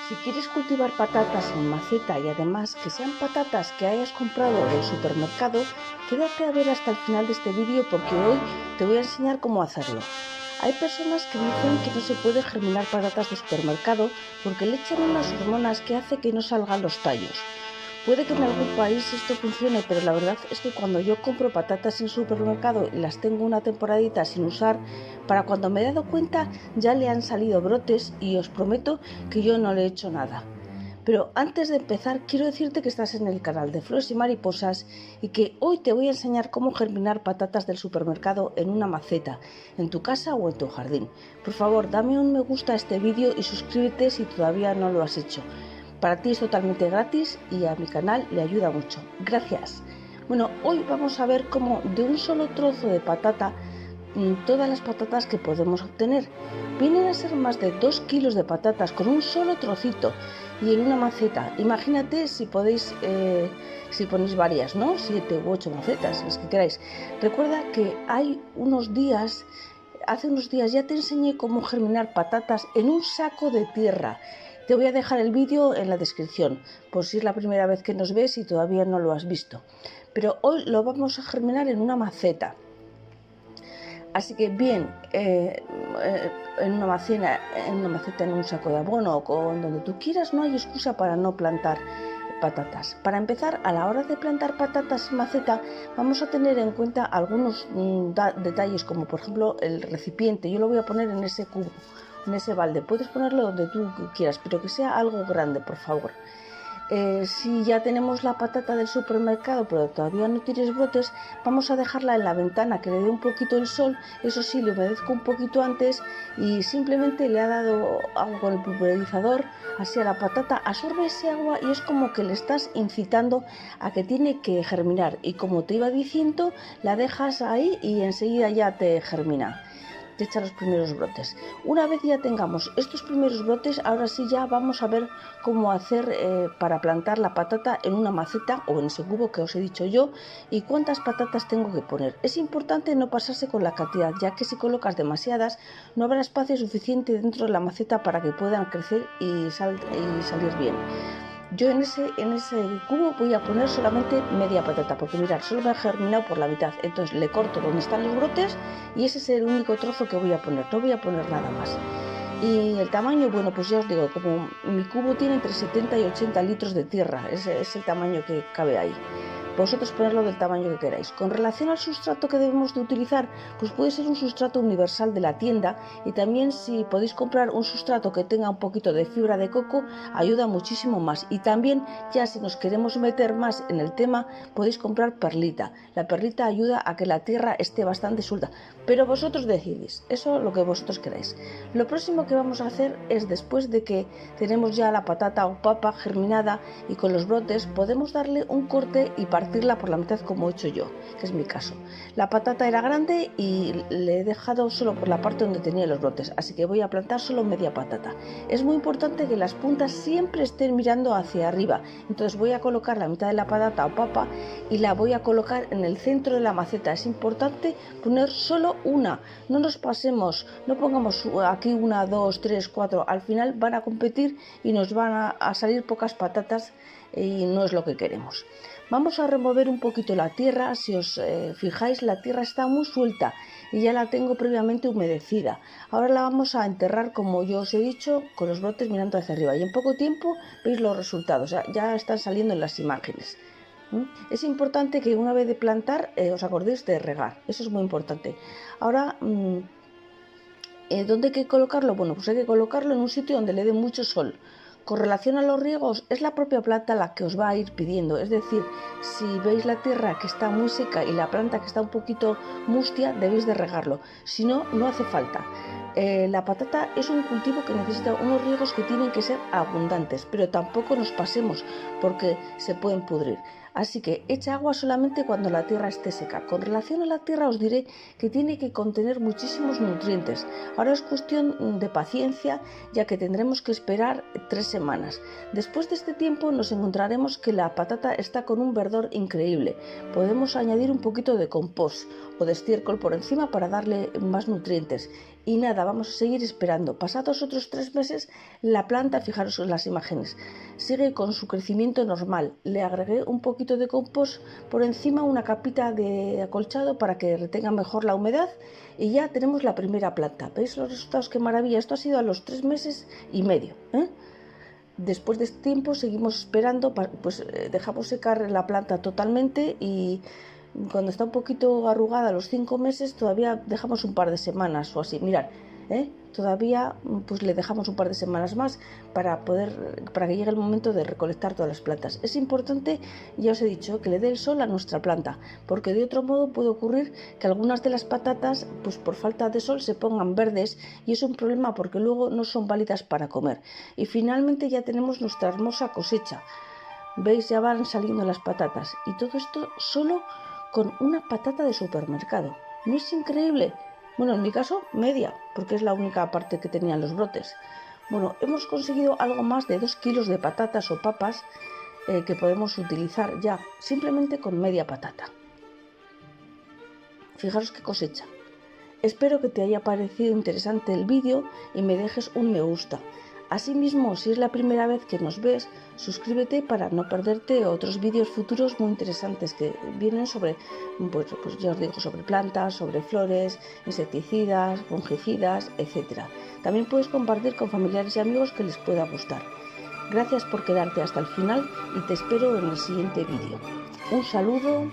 Si quieres cultivar patatas en maceta y además que sean patatas que hayas comprado del supermercado, quédate a ver hasta el final de este vídeo porque hoy te voy a enseñar cómo hacerlo. Hay personas que dicen que no se puede germinar patatas de supermercado porque le echan unas hormonas que hace que no salgan los tallos. Puede que en algún país esto funcione, pero la verdad es que cuando yo compro patatas en supermercado y las tengo una temporadita sin usar, para cuando me he dado cuenta ya le han salido brotes y os prometo que yo no le he hecho nada. Pero antes de empezar quiero decirte que estás en el canal de Flores y Mariposas y que hoy te voy a enseñar cómo germinar patatas del supermercado en una maceta, en tu casa o en tu jardín. Por favor, dame un me gusta a este vídeo y suscríbete si todavía no lo has hecho. Para ti es totalmente gratis y a mi canal le ayuda mucho. Gracias. Bueno, hoy vamos a ver cómo de un solo trozo de patata, todas las patatas que podemos obtener. Vienen a ser más de 2 kilos de patatas con un solo trocito y en una maceta. Imagínate si podéis, si ponéis varias, ¿no? 7 u 8 macetas, las que queráis. Recuerda que hace unos días ya te enseñé cómo germinar patatas en un saco de tierra. Te voy a dejar el vídeo en la descripción, por si es la primera vez que nos ves y todavía no lo has visto. Pero hoy lo vamos a germinar en una maceta. Así que bien, en una maceta, en un saco de abono o en donde tú quieras, no hay excusa para no plantar patatas. Para empezar, a la hora de plantar patatas en maceta, vamos a tener en cuenta algunos detalles, como por ejemplo el recipiente. Yo lo voy a poner en ese cubo, en ese balde. Puedes ponerlo donde tú quieras, pero que sea algo grande, por favor. Si ya tenemos la patata del supermercado pero todavía no tienes brotes, vamos a dejarla en la ventana que le dé un poquito el sol. Eso sí, le humedezco un poquito antes y simplemente le ha dado agua con el pulverizador así a la patata, absorbe ese agua y es como que le estás incitando a que tiene que germinar, y como te iba diciendo, la dejas ahí y enseguida ya te germina, te echa los primeros brotes. Una vez ya tengamos estos primeros brotes, ahora sí ya vamos a ver cómo hacer para plantar la patata en una maceta o en ese cubo que os he dicho yo y cuántas patatas tengo que poner. Es importante no pasarse con la cantidad, ya que si colocas demasiadas no habrá espacio suficiente dentro de la maceta para que puedan crecer y salir bien. Yo en ese cubo voy a poner solamente media patata, porque mirad, solo me ha germinado por la mitad. Entonces le corto donde están los brotes y ese es el único trozo que voy a poner, no voy a poner nada más. Y el tamaño, bueno, pues ya os digo, como mi cubo tiene entre 70 y 80 litros de tierra, ese es el tamaño que cabe ahí. Vosotros ponerlo del tamaño que queráis. Con relación al sustrato que debemos de utilizar, pues puede ser un sustrato universal de la tienda, y también si podéis comprar un sustrato que tenga un poquito de fibra de coco, ayuda muchísimo más. Y también, ya si nos queremos meter más en el tema, podéis comprar perlita. La perlita ayuda a que la tierra esté bastante suelta, pero vosotros decidís, eso lo que vosotros queráis. Lo próximo que vamos a hacer es, después de que tenemos ya la patata o papa germinada y con los brotes, podemos darle un corte y partirla por la mitad como he hecho yo, que es mi caso. La patata era grande y le he dejado solo por la parte donde tenía los brotes, así que voy a plantar solo media patata. Es muy importante que las puntas siempre estén mirando hacia arriba, entonces voy a colocar la mitad de la patata o papa y la voy a colocar en el centro de la maceta. Es importante poner solo una, no nos pasemos, no pongamos aquí 1, 2, 3, 4, al final van a competir y nos van a salir pocas patatas y no es lo que queremos. Vamos a remover un poquito la tierra. Si os fijáis, la tierra está muy suelta y ya la tengo previamente humedecida. Ahora la vamos a enterrar, como yo os he dicho, con los brotes mirando hacia arriba, y en poco tiempo veis los resultados, ya están saliendo en las imágenes. Es importante que una vez de plantar os acordéis de regar, eso es muy importante. Ahora, ¿dónde hay que colocarlo? Bueno, pues hay que colocarlo en un sitio donde le dé mucho sol. Con relación a los riegos, es la propia planta la que os va a ir pidiendo. Es decir, si veis la tierra que está muy seca y la planta que está un poquito mustia, debéis de regarlo. Si no, no hace falta. La patata es un cultivo que necesita unos riegos que tienen que ser abundantes, pero tampoco nos pasemos porque se pueden pudrir. Así que echa agua solamente cuando la tierra esté seca. Con relación a la tierra os diré que tiene que contener muchísimos nutrientes. Ahora es cuestión de paciencia, ya que tendremos que esperar 3 semanas. Después de este tiempo nos encontraremos que la patata está con un verdor increíble. Podemos añadir un poquito de compost o de estiércol por encima para darle más nutrientes. Y nada, vamos a seguir esperando. Pasados otros 3 meses, la planta, fijaros en las imágenes, sigue con su crecimiento normal. Le agregué un poquito de compost por encima, una capita de acolchado para que retenga mejor la humedad, y ya tenemos la primera planta. ¿Veis los resultados? ¡Qué maravilla! Esto ha sido a los 3 meses y medio, ¿eh? Después de este tiempo seguimos esperando, pues dejamos secar la planta totalmente, y cuando está un poquito arrugada a los 5 meses todavía dejamos un par de semanas o así. Mirad, todavía pues le dejamos un par de semanas más para que llegue el momento de recolectar todas las plantas. Es importante, ya os he dicho, que le dé el sol a nuestra planta, porque de otro modo puede ocurrir que algunas de las patatas, pues por falta de sol, se pongan verdes, y es un problema porque luego no son válidas para comer. Y finalmente ya tenemos nuestra hermosa cosecha. Veis, ya van saliendo las patatas, y todo esto solo con una patata de supermercado. ¿No es increíble? Bueno, en mi caso, media, porque es la única parte que tenían los brotes. Bueno, hemos conseguido algo más de 2 kilos de patatas o papas que podemos utilizar ya, simplemente con media patata. Fijaros qué cosecha. Espero que te haya parecido interesante el vídeo y me dejes un me gusta. Asimismo, si es la primera vez que nos ves, suscríbete para no perderte otros vídeos futuros muy interesantes que vienen sobre, pues ya os digo, sobre plantas, sobre flores, insecticidas, fungicidas, etc. También puedes compartir con familiares y amigos que les pueda gustar. Gracias por quedarte hasta el final y te espero en el siguiente vídeo. Un saludo.